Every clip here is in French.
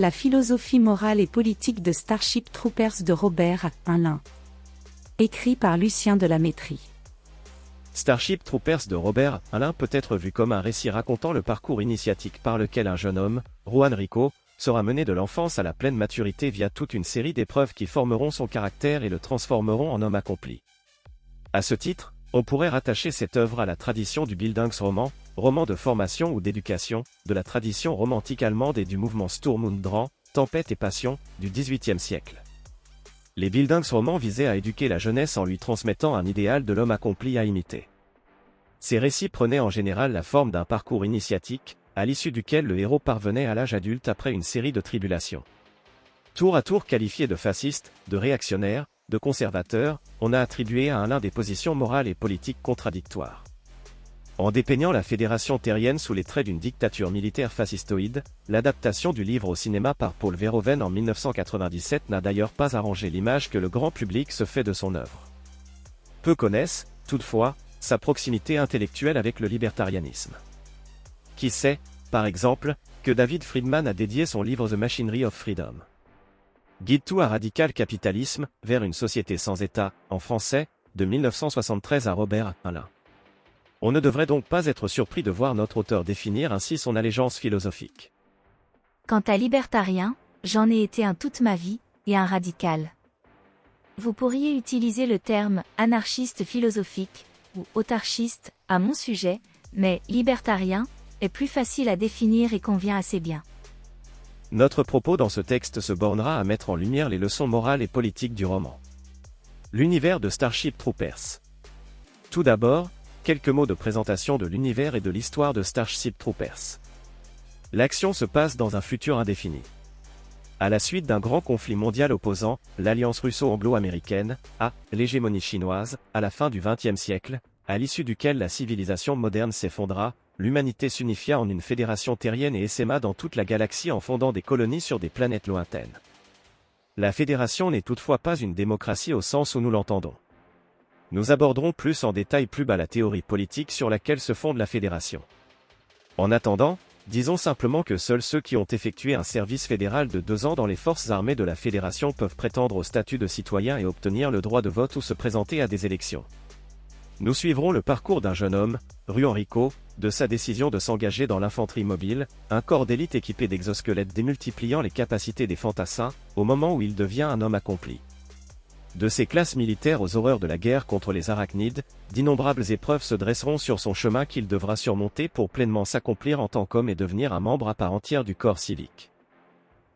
La philosophie morale et politique de Starship Troopers de Robert Heinlein. Écrit par Lucien de la Métrie. Starship Troopers de Robert Heinlein peut être vu comme un récit racontant le parcours initiatique par lequel un jeune homme, Juan Rico, sera mené de l'enfance à la pleine maturité via toute une série d'épreuves qui formeront son caractère et le transformeront en homme accompli. À ce titre, on pourrait rattacher cette œuvre à la tradition du Bildungsroman, roman de formation ou d'éducation, de la tradition romantique allemande et du mouvement Sturm und Drang, tempête et passion, du XVIIIe siècle. Les Bildungsromans visaient à éduquer la jeunesse en lui transmettant un idéal de l'homme accompli à imiter. Ces récits prenaient en général la forme d'un parcours initiatique, à l'issue duquel le héros parvenait à l'âge adulte après une série de tribulations. Tour à tour qualifié de fasciste, de réactionnaire, de conservateur, on a attribué à Heinlein des positions morales et politiques contradictoires. En dépeignant la fédération terrienne sous les traits d'une dictature militaire fascistoïde, l'adaptation du livre au cinéma par Paul Verhoeven en 1997 n'a d'ailleurs pas arrangé l'image que le grand public se fait de son œuvre. Peu connaissent, toutefois, sa proximité intellectuelle avec le libertarianisme. Qui sait, par exemple, que David Friedman a dédié son livre The Machinery of Freedom. Guide to a Radical Capitalisme, vers une société sans État, en français, de 1973 à Robert Heinlein. On ne devrait donc pas être surpris de voir notre auteur définir ainsi son allégeance philosophique. Quant à libertarien, j'en ai été un toute ma vie, et un radical. Vous pourriez utiliser le terme anarchiste philosophique, ou autarchiste, à mon sujet, mais libertarien est plus facile à définir et convient assez bien. Notre propos dans ce texte se bornera à mettre en lumière les leçons morales et politiques du roman. L'univers de Starship Troopers. Tout d'abord, quelques mots de présentation de l'univers et de l'histoire de Starship Troopers. L'action se passe dans un futur indéfini. À la suite d'un grand conflit mondial opposant l'alliance russo-anglo-américaine à l'hégémonie chinoise, à la fin du XXe siècle, à l'issue duquel la civilisation moderne s'effondra, l'humanité s'unifia en une fédération terrienne et essaima dans toute la galaxie en fondant des colonies sur des planètes lointaines. La fédération n'est toutefois pas une démocratie au sens où nous l'entendons. Nous aborderons plus en détail plus bas la théorie politique sur laquelle se fonde la fédération. En attendant, disons simplement que seuls ceux qui ont effectué un service fédéral de 2 ans dans les forces armées de la fédération peuvent prétendre au statut de citoyen et obtenir le droit de vote ou se présenter à des élections. Nous suivrons le parcours d'un jeune homme, Juan Rico, de sa décision de s'engager dans l'infanterie mobile, un corps d'élite équipé d'exosquelettes démultipliant les capacités des fantassins, au moment où il devient un homme accompli. De ses classes militaires aux horreurs de la guerre contre les arachnides, d'innombrables épreuves se dresseront sur son chemin qu'il devra surmonter pour pleinement s'accomplir en tant qu'homme et devenir un membre à part entière du corps civique.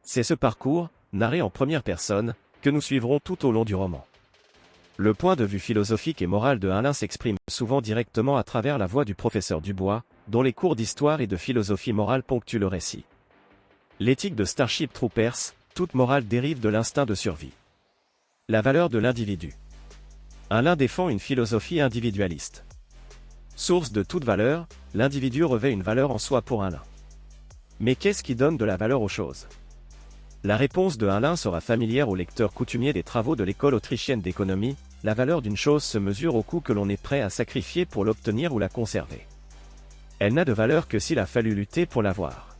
C'est ce parcours, narré en première personne, que nous suivrons tout au long du roman. Le point de vue philosophique et moral de Heinlein s'exprime souvent directement à travers la voix du professeur Dubois, dont les cours d'histoire et de philosophie morale ponctuent le récit. L'éthique de Starship Troopers, toute morale dérive de l'instinct de survie. La valeur de l'individu. Heinlein défend une philosophie individualiste. Source de toute valeur, l'individu revêt une valeur en soi pour Heinlein. Mais qu'est-ce qui donne de la valeur aux choses ? La réponse de Heinlein sera familière aux lecteurs coutumiers des travaux de l'école autrichienne d'économie, la valeur d'une chose se mesure au coût que l'on est prêt à sacrifier pour l'obtenir ou la conserver. Elle n'a de valeur que s'il a fallu lutter pour l'avoir.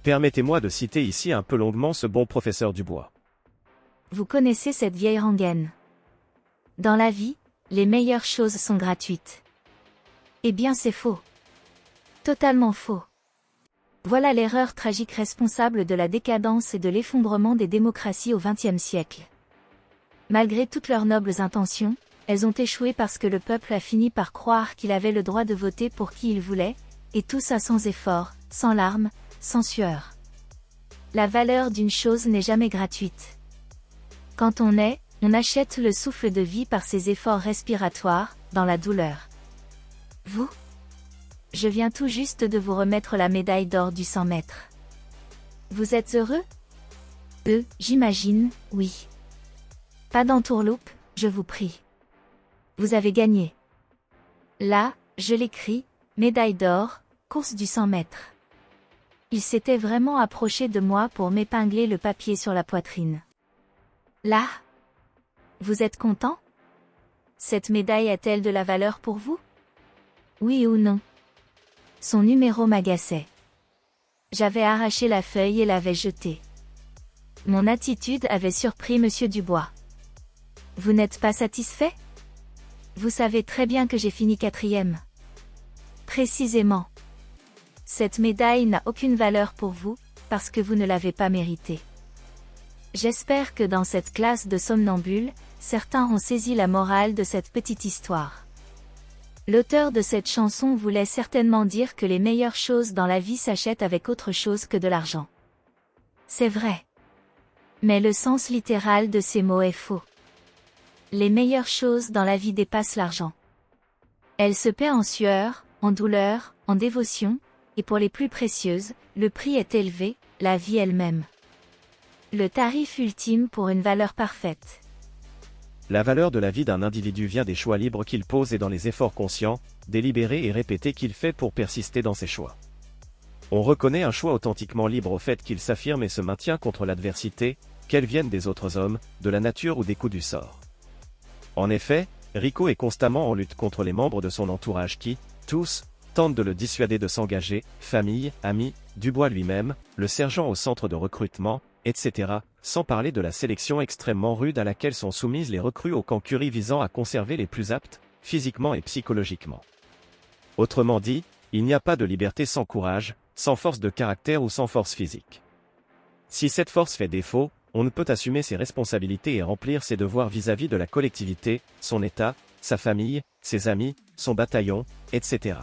Permettez-moi de citer ici un peu longuement ce bon professeur Dubois. Vous connaissez cette vieille rengaine. Dans la vie, les meilleures choses sont gratuites. Eh bien c'est faux. Totalement faux. Voilà l'erreur tragique responsable de la décadence et de l'effondrement des démocraties au XXe siècle. Malgré toutes leurs nobles intentions, elles ont échoué parce que le peuple a fini par croire qu'il avait le droit de voter pour qui il voulait, et tout ça sans effort, sans larmes, sans sueur. La valeur d'une chose n'est jamais gratuite. Quand on naît, on achète le souffle de vie par ses efforts respiratoires, dans la douleur. Vous ? Je viens tout juste de vous remettre la médaille d'or du 100 mètres. Vous êtes heureux ? J'imagine, oui. Pas d'entourloupe, je vous prie. Vous avez gagné. Là, je l'écris, médaille d'or, course du 100 mètres. Il s'était vraiment approché de moi pour m'épingler le papier sur la poitrine. Là ? Vous êtes content ? Cette médaille a-t-elle de la valeur pour vous ? Oui ou non ? Son numéro m'agaçait. J'avais arraché la feuille et l'avais jetée. Mon attitude avait surpris Monsieur Dubois. Vous n'êtes pas satisfait? Vous savez très bien que j'ai fini 4e. Précisément. Cette médaille n'a aucune valeur pour vous, parce que vous ne l'avez pas méritée. J'espère que dans cette classe de somnambules, certains ont saisi la morale de cette petite histoire. L'auteur de cette chanson voulait certainement dire que les meilleures choses dans la vie s'achètent avec autre chose que de l'argent. C'est vrai. Mais le sens littéral de ces mots est faux. Les meilleures choses dans la vie dépassent l'argent. Elles se paient en sueur, en douleur, en dévotion, et pour les plus précieuses, le prix est élevé, la vie elle-même. Le tarif ultime pour une valeur parfaite. La valeur de la vie d'un individu vient des choix libres qu'il pose et dans les efforts conscients, délibérés et répétés qu'il fait pour persister dans ses choix. On reconnaît un choix authentiquement libre au fait qu'il s'affirme et se maintient contre l'adversité, qu'elle vienne des autres hommes, de la nature ou des coups du sort. En effet, Rico est constamment en lutte contre les membres de son entourage qui, tous, tentent de le dissuader de s'engager, famille, amis, Dubois lui-même, le sergent au centre de recrutement, etc., sans parler de la sélection extrêmement rude à laquelle sont soumises les recrues au camp Curie visant à conserver les plus aptes, physiquement et psychologiquement. Autrement dit, il n'y a pas de liberté sans courage, sans force de caractère ou sans force physique. Si cette force fait défaut, on ne peut assumer ses responsabilités et remplir ses devoirs vis-à-vis de la collectivité, son État, sa famille, ses amis, son bataillon, etc.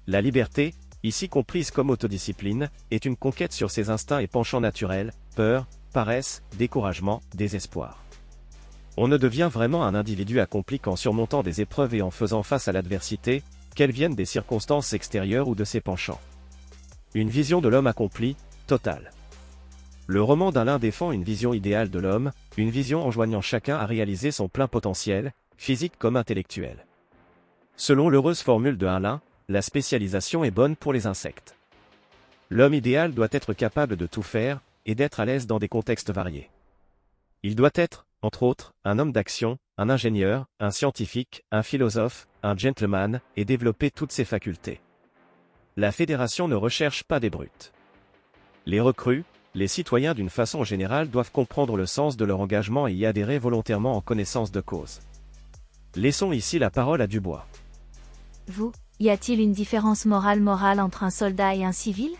La liberté, ici comprise comme autodiscipline, est une conquête sur ses instincts et penchants naturels, peur, paresse, découragement, désespoir. On ne devient vraiment un individu accompli qu'en surmontant des épreuves et en faisant face à l'adversité, qu'elles viennent des circonstances extérieures ou de ses penchants. Une vision de l'homme accompli, totale. Le roman d'Alain défend une vision idéale de l'homme, une vision enjoignant chacun à réaliser son plein potentiel, physique comme intellectuel. Selon l'heureuse formule de Alain, la spécialisation est bonne pour les insectes. L'homme idéal doit être capable de tout faire, et d'être à l'aise dans des contextes variés. Il doit être, entre autres, un homme d'action, un ingénieur, un scientifique, un philosophe, un gentleman, et développer toutes ses facultés. La fédération ne recherche pas des brutes. Les recrues, les citoyens d'une façon générale doivent comprendre le sens de leur engagement et y adhérer volontairement en connaissance de cause. Laissons ici la parole à Dubois. Vous, y a-t-il une différence morale entre un soldat et un civil?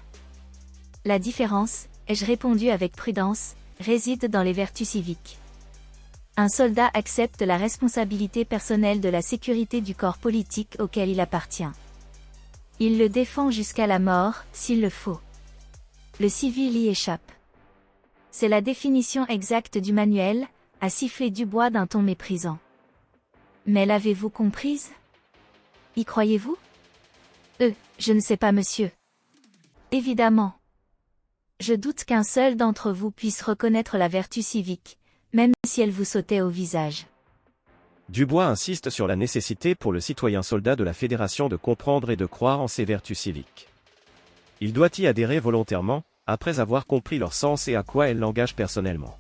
La différence, ai-je répondu avec prudence, réside dans les vertus civiques. Un soldat accepte la responsabilité personnelle de la sécurité du corps politique auquel il appartient. Il le défend jusqu'à la mort, s'il le faut. Le civil y échappe. C'est la définition exacte du manuel, a sifflé Dubois d'un ton méprisant. Mais l'avez-vous comprise? Y croyez-vous? Je ne sais pas, monsieur. Évidemment. Je doute qu'un seul d'entre vous puisse reconnaître la vertu civique, même si elle vous sautait au visage. Dubois insiste sur la nécessité pour le citoyen soldat de la Fédération de comprendre et de croire en ses vertus civiques. Il doit y adhérer volontairement, après avoir compris leur sens et à quoi elles l'engagent personnellement.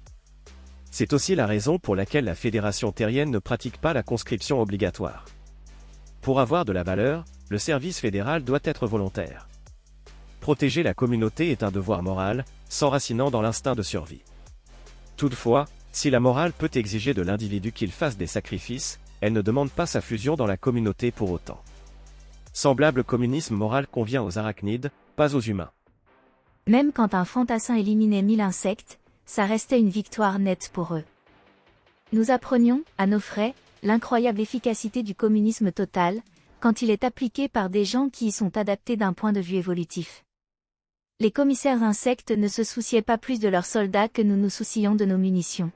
C'est aussi la raison pour laquelle la Fédération terrienne ne pratique pas la conscription obligatoire. Pour avoir de la valeur, le service fédéral doit être volontaire. Protéger la communauté est un devoir moral, s'enracinant dans l'instinct de survie. Toutefois, si la morale peut exiger de l'individu qu'il fasse des sacrifices, elle ne demande pas sa fusion dans la communauté pour autant. Semblable communisme moral convient aux arachnides, pas aux humains. Même quand un fantassin éliminait 1000 insectes, ça restait une victoire nette pour eux. Nous apprenions, à nos frais, l'incroyable efficacité du communisme total, quand il est appliqué par des gens qui y sont adaptés d'un point de vue évolutif. Les commissaires insectes ne se souciaient pas plus de leurs soldats que nous nous soucions de nos munitions.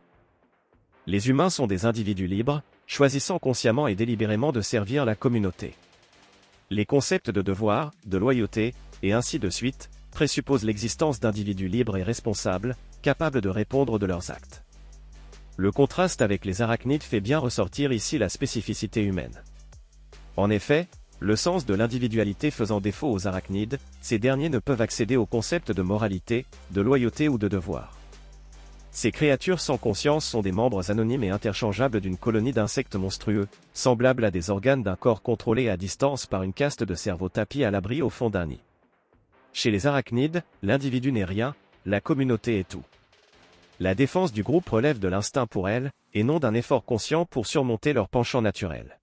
Les humains sont des individus libres, choisissant consciemment et délibérément de servir la communauté. Les concepts de devoir, de loyauté, et ainsi de suite, présupposent l'existence d'individus libres et responsables, capables de répondre de leurs actes. Le contraste avec les arachnides fait bien ressortir ici la spécificité humaine. En effet, le sens de l'individualité faisant défaut aux arachnides, ces derniers ne peuvent accéder au concept de moralité, de loyauté ou de devoir. Ces créatures sans conscience sont des membres anonymes et interchangeables d'une colonie d'insectes monstrueux, semblables à des organes d'un corps contrôlé à distance par une caste de cerveaux tapis à l'abri au fond d'un nid. Chez les arachnides, l'individu n'est rien, la communauté est tout. la défense du groupe relève de l'instinct pour elles, et non d'un effort conscient pour surmonter leur penchant naturel.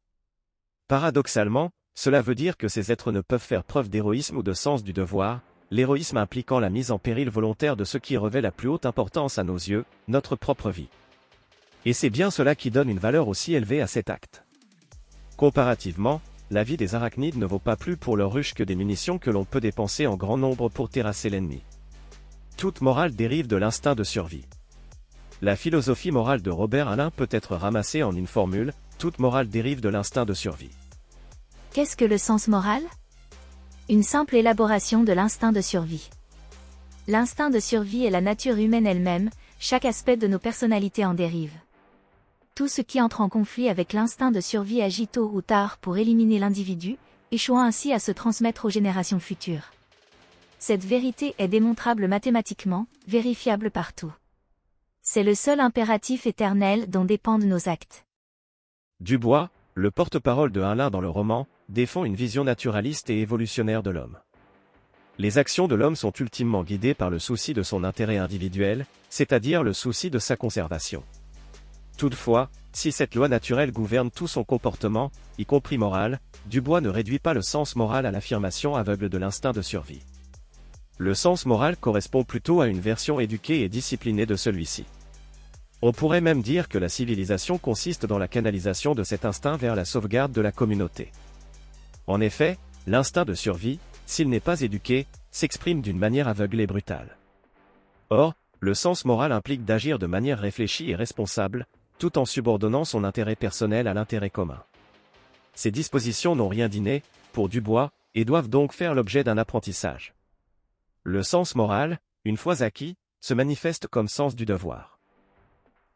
Paradoxalement, cela veut dire que ces êtres ne peuvent faire preuve d'héroïsme ou de sens du devoir, l'héroïsme impliquant la mise en péril volontaire de ce qui revêt la plus haute importance à nos yeux, notre propre vie. Et c'est bien cela qui donne une valeur aussi élevée à cet acte. Comparativement, la vie des arachnides ne vaut pas plus pour leur ruche que des munitions que l'on peut dépenser en grand nombre pour terrasser l'ennemi. Toute morale dérive de l'instinct de survie. La philosophie morale de Robert Alain peut être ramassée en une formule, toute morale dérive de l'instinct de survie. Qu'est-ce que le sens moral? Une simple élaboration de l'instinct de survie. L'instinct de survie est la nature humaine elle-même, chaque aspect de nos personnalités en dérive. Tout ce qui entre en conflit avec l'instinct de survie agit tôt ou tard pour éliminer l'individu, échouant ainsi à se transmettre aux générations futures. Cette vérité est démontrable mathématiquement, vérifiable partout. C'est le seul impératif éternel dont dépendent nos actes. Dubois, le porte-parole de Alain dans le roman, défend une vision naturaliste et évolutionnaire de l'homme. Les actions de l'homme sont ultimement guidées par le souci de son intérêt individuel, c'est-à-dire le souci de sa conservation. Toutefois, si cette loi naturelle gouverne tout son comportement, y compris moral, Dubois ne réduit pas le sens moral à l'affirmation aveugle de l'instinct de survie. Le sens moral correspond plutôt à une version éduquée et disciplinée de celui-ci. On pourrait même dire que la civilisation consiste dans la canalisation de cet instinct vers la sauvegarde de la communauté. En effet, l'instinct de survie, s'il n'est pas éduqué, s'exprime d'une manière aveugle et brutale. Or, le sens moral implique d'agir de manière réfléchie et responsable, tout en subordonnant son intérêt personnel à l'intérêt commun. Ces dispositions n'ont rien d'inné, pour Dubois, et doivent donc faire l'objet d'un apprentissage. Le sens moral, une fois acquis, se manifeste comme sens du devoir.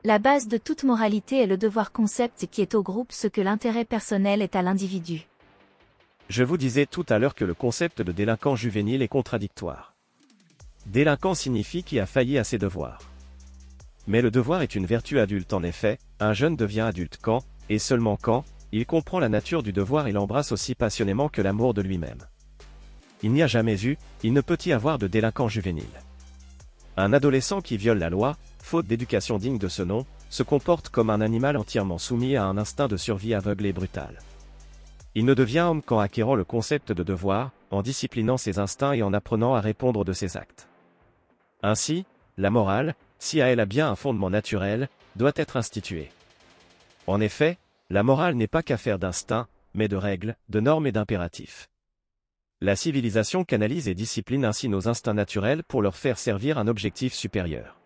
La base de toute moralité est le devoir concept qui est au groupe ce que l'intérêt personnel est à l'individu. Je vous disais tout à l'heure que le concept de délinquant juvénile est contradictoire. Délinquant signifie qui a failli à ses devoirs. Mais le devoir est une vertu adulte en effet, un jeune devient adulte quand, et seulement quand, il comprend la nature du devoir et l'embrasse aussi passionnément que l'amour de lui-même. Il n'y a jamais eu, il ne peut y avoir de délinquant juvénile. Un adolescent qui viole la loi, faute d'éducation digne de ce nom, se comporte comme un animal entièrement soumis à un instinct de survie aveugle et brutal. Il ne devient homme qu'en acquérant le concept de devoir, en disciplinant ses instincts et en apprenant à répondre de ses actes. Ainsi, la morale, si elle a bien un fondement naturel, doit être instituée. En effet, la morale n'est pas qu'affaire d'instinct, mais de règles, de normes et d'impératifs. La civilisation canalise et discipline ainsi nos instincts naturels pour leur faire servir un objectif supérieur.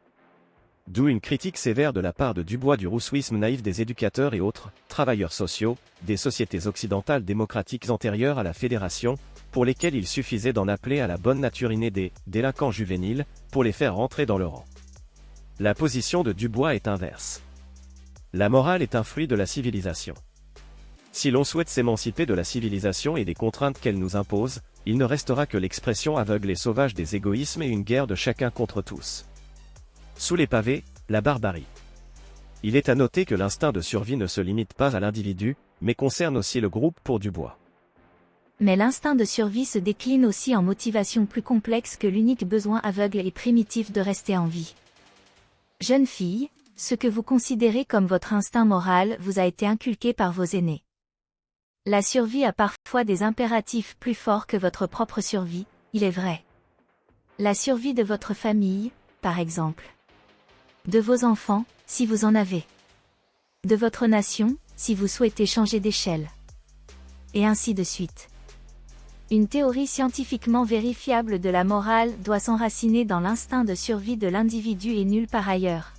D'où une critique sévère de la part de Dubois du rousseauisme naïf des éducateurs et autres travailleurs sociaux, des sociétés occidentales démocratiques antérieures à la fédération, pour lesquelles il suffisait d'en appeler à la bonne nature innée des délinquants juvéniles, pour les faire rentrer dans le rang. La position de Dubois est inverse. La morale est un fruit de la civilisation. Si l'on souhaite s'émanciper de la civilisation et des contraintes qu'elle nous impose, il ne restera que l'expression aveugle et sauvage des égoïsmes et une guerre de chacun contre tous. Sous les pavés, la barbarie. Il est à noter que l'instinct de survie ne se limite pas à l'individu, mais concerne aussi le groupe pour Dubois. Mais l'instinct de survie se décline aussi en motivation plus complexe que l'unique besoin aveugle et primitif de rester en vie. Jeune fille, ce que vous considérez comme votre instinct moral vous a été inculqué par vos aînés. La survie a parfois des impératifs plus forts que votre propre survie, il est vrai. La survie de votre famille, par exemple. De vos enfants, si vous en avez. De votre nation, si vous souhaitez changer d'échelle. Et ainsi de suite. Une théorie scientifiquement vérifiable de la morale doit s'enraciner dans l'instinct de survie de l'individu et nulle part ailleurs.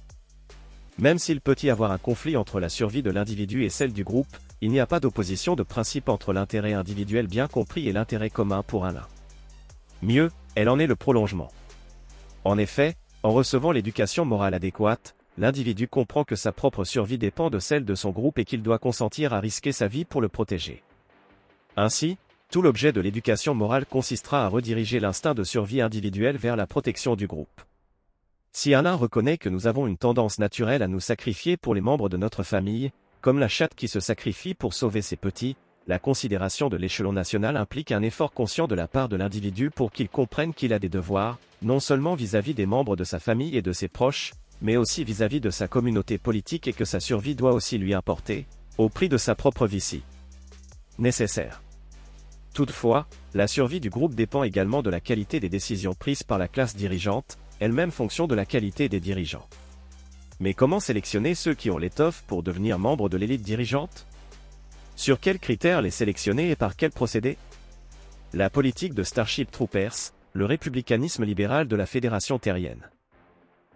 Même s'il peut y avoir un conflit entre la survie de l'individu et celle du groupe, il n'y a pas d'opposition de principe entre l'intérêt individuel bien compris et l'intérêt commun pour un l'un. Mieux, elle en est le prolongement. En effet, en recevant l'éducation morale adéquate, l'individu comprend que sa propre survie dépend de celle de son groupe et qu'il doit consentir à risquer sa vie pour le protéger. Ainsi, tout l'objet de l'éducation morale consistera à rediriger l'instinct de survie individuelle vers la protection du groupe. Si un reconnaît que nous avons une tendance naturelle à nous sacrifier pour les membres de notre famille, comme la chatte qui se sacrifie pour sauver ses petits, la considération de l'échelon national implique un effort conscient de la part de l'individu pour qu'il comprenne qu'il a des devoirs, non seulement vis-à-vis des membres de sa famille et de ses proches, mais aussi vis-à-vis de sa communauté politique et que sa survie doit aussi lui importer, au prix de sa propre vie nécessaire. Toutefois, la survie du groupe dépend également de la qualité des décisions prises par la classe dirigeante, elle-même fonction de la qualité des dirigeants. Mais comment sélectionner ceux qui ont l'étoffe pour devenir membres de l'élite dirigeante? Sur quels critères les sélectionner et par quel procédé? La politique de Starship Troopers, le républicanisme libéral de la Fédération terrienne.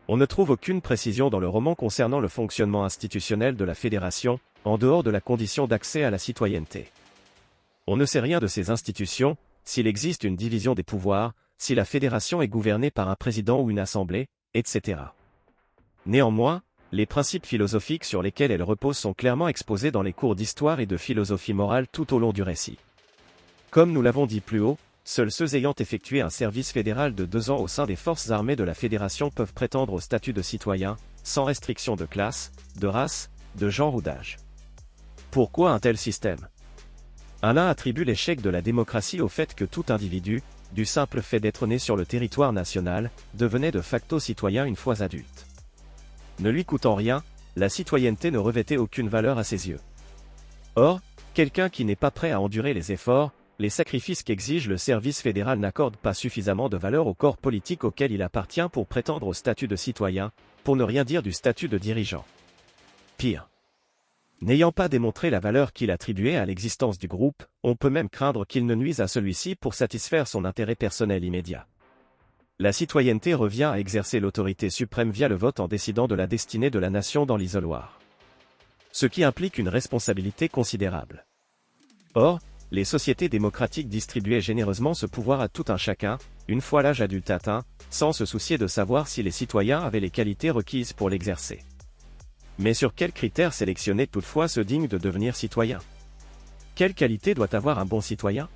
On ne trouve aucune précision dans le roman concernant le fonctionnement institutionnel de la Fédération, en dehors de la condition d'accès à la citoyenneté. On ne sait rien de ces institutions, s'il existe une division des pouvoirs, si la Fédération est gouvernée par un président ou une assemblée, etc. Néanmoins, les principes philosophiques sur lesquels elle repose sont clairement exposés dans les cours d'histoire et de philosophie morale tout au long du récit. Comme nous l'avons dit plus haut, seuls ceux ayant effectué un service fédéral de 2 ans au sein des forces armées de la Fédération peuvent prétendre au statut de citoyen, sans restriction de classe, de race, de genre ou d'âge. Pourquoi un tel système? Alain attribue l'échec de la démocratie au fait que tout individu, du simple fait d'être né sur le territoire national, devenait de facto citoyen une fois adulte. Ne lui coûtant rien, la citoyenneté ne revêtait aucune valeur à ses yeux. Or, quelqu'un qui n'est pas prêt à endurer les efforts, les sacrifices qu'exige le service fédéral n'accorde pas suffisamment de valeur au corps politique auquel il appartient pour prétendre au statut de citoyen, pour ne rien dire du statut de dirigeant. Pire. N'ayant pas démontré la valeur qu'il attribuait à l'existence du groupe, on peut même craindre qu'il ne nuise à celui-ci pour satisfaire son intérêt personnel immédiat. La citoyenneté revient à exercer l'autorité suprême via le vote en décidant de la destinée de la nation dans l'isoloir. Ce qui implique une responsabilité considérable. Or, les sociétés démocratiques distribuaient généreusement ce pouvoir à tout un chacun, une fois l'âge adulte atteint, sans se soucier de savoir si les citoyens avaient les qualités requises pour l'exercer. Mais sur quels critères sélectionner toutefois ceux dignes de devenir citoyen? Quelle qualité doit avoir un bon citoyen?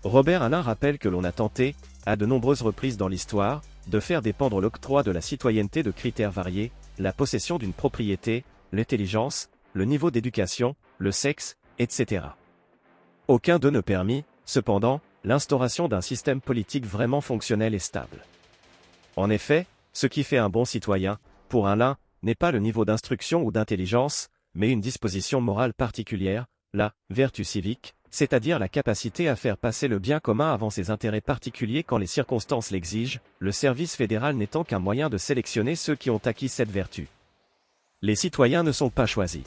Robert Alain rappelle que l'on a tenté, à de nombreuses reprises dans l'histoire, de faire dépendre l'octroi de la citoyenneté de critères variés, la possession d'une propriété, l'intelligence, le niveau d'éducation, le sexe, etc. Aucun d'eux ne permit, cependant, l'instauration d'un système politique vraiment fonctionnel et stable. En effet, ce qui fait un bon citoyen, pour Alain, n'est pas le niveau d'instruction ou d'intelligence, mais une disposition morale particulière, la vertu civique, c'est-à-dire la capacité à faire passer le bien commun avant ses intérêts particuliers quand les circonstances l'exigent, le service fédéral n'étant qu'un moyen de sélectionner ceux qui ont acquis cette vertu. Les citoyens ne sont pas choisis.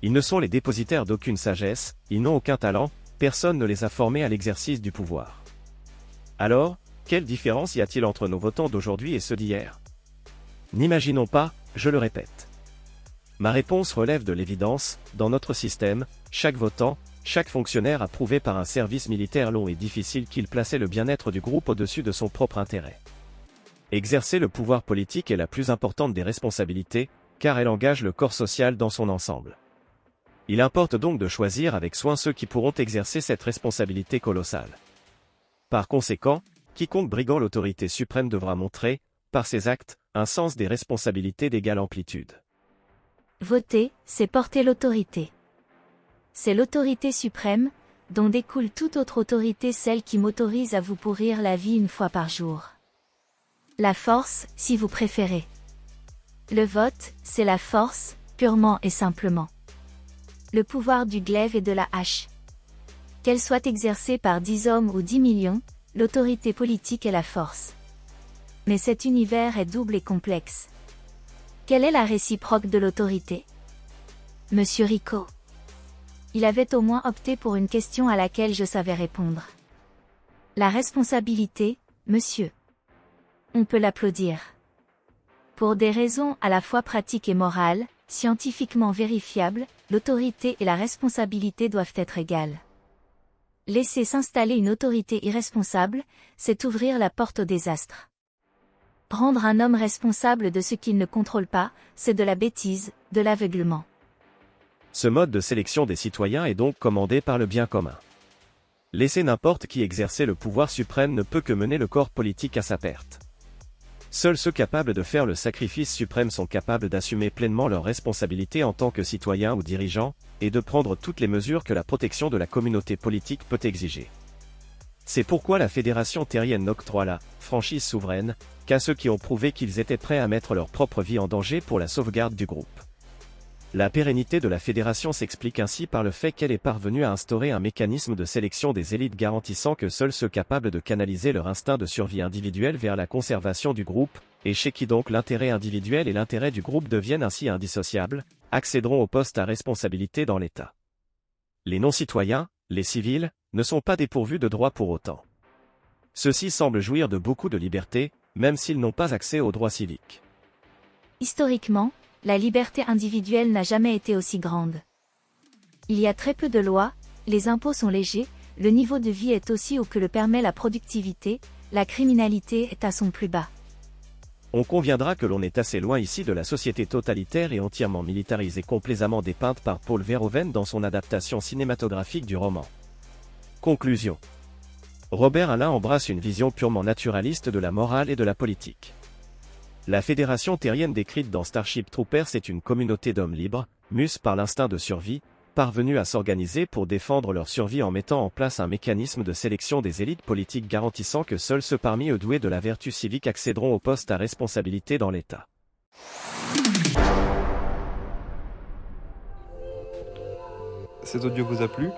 Ils ne sont les dépositaires d'aucune sagesse, ils n'ont aucun talent, personne ne les a formés à l'exercice du pouvoir. Alors, quelle différence y a-t-il entre nos votants d'aujourd'hui et ceux d'hier? N'imaginons pas, je le répète. Ma réponse relève de l'évidence, dans notre système, chaque votant, chaque fonctionnaire a prouvé par un service militaire long et difficile qu'il plaçait le bien-être du groupe au-dessus de son propre intérêt. Exercer le pouvoir politique est la plus importante des responsabilités, car elle engage le corps social dans son ensemble. Il importe donc de choisir avec soin ceux qui pourront exercer cette responsabilité colossale. Par conséquent, quiconque briguant l'autorité suprême devra montrer, par ses actes, un sens des responsabilités d'égale amplitude. Voter, c'est porter l'autorité. C'est l'autorité suprême, dont découle toute autre autorité, celle qui m'autorise à vous pourrir la vie une fois par jour. La force, si vous préférez. Le vote, c'est la force, purement et simplement. Le pouvoir du glaive et de la hache. Qu'elle soit exercée par 10 hommes ou 10 millions, l'autorité politique est la force. Mais cet univers est double et complexe. Quelle est la réciproque de l'autorité? Monsieur Rico. Il avait au moins opté pour une question à laquelle je savais répondre. La responsabilité, monsieur. On peut l'applaudir. Pour des raisons à la fois pratiques et morales, scientifiquement vérifiables, l'autorité et la responsabilité doivent être égales. Laisser s'installer une autorité irresponsable, c'est ouvrir la porte au désastre. Rendre un homme responsable de ce qu'il ne contrôle pas, c'est de la bêtise, de l'aveuglement. Ce mode de sélection des citoyens est donc commandé par le bien commun. Laisser n'importe qui exercer le pouvoir suprême ne peut que mener le corps politique à sa perte. Seuls ceux capables de faire le sacrifice suprême sont capables d'assumer pleinement leurs responsabilités en tant que citoyens ou dirigeants, et de prendre toutes les mesures que la protection de la communauté politique peut exiger. C'est pourquoi la Fédération terrienne n'octroie la franchise souveraine qu'à ceux qui ont prouvé qu'ils étaient prêts à mettre leur propre vie en danger pour la sauvegarde du groupe. La pérennité de la Fédération s'explique ainsi par le fait qu'elle est parvenue à instaurer un mécanisme de sélection des élites garantissant que seuls ceux capables de canaliser leur instinct de survie individuelle vers la conservation du groupe, et chez qui donc l'intérêt individuel et l'intérêt du groupe deviennent ainsi indissociables, accéderont aux postes à responsabilité dans l'État. Les non-citoyens, les civils, ne sont pas dépourvus de droits pour autant. Ceux-ci semblent jouir de beaucoup de liberté, même s'ils n'ont pas accès aux droits civiques. Historiquement, la liberté individuelle n'a jamais été aussi grande. Il y a très peu de lois, les impôts sont légers, le niveau de vie est aussi haut que le permet la productivité, la criminalité est à son plus bas. On conviendra que l'on est assez loin ici de la société totalitaire et entièrement militarisée complaisamment dépeinte par Paul Verhoeven dans son adaptation cinématographique du roman. Conclusion. Robert Alain embrasse une vision purement naturaliste de la morale et de la politique. La Fédération terrienne décrite dans Starship Troopers est une communauté d'hommes libres, mus par l'instinct de survie, parvenus à s'organiser pour défendre leur survie en mettant en place un mécanisme de sélection des élites politiques garantissant que seuls ceux parmi eux doués de la vertu civique accéderont aux postes à responsabilité dans l'État. Cet audio vous a plu ?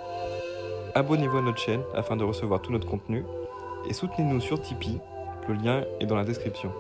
Abonnez-vous à notre chaîne afin de recevoir tout notre contenu et soutenez-nous sur Tipeee, le lien est dans la description.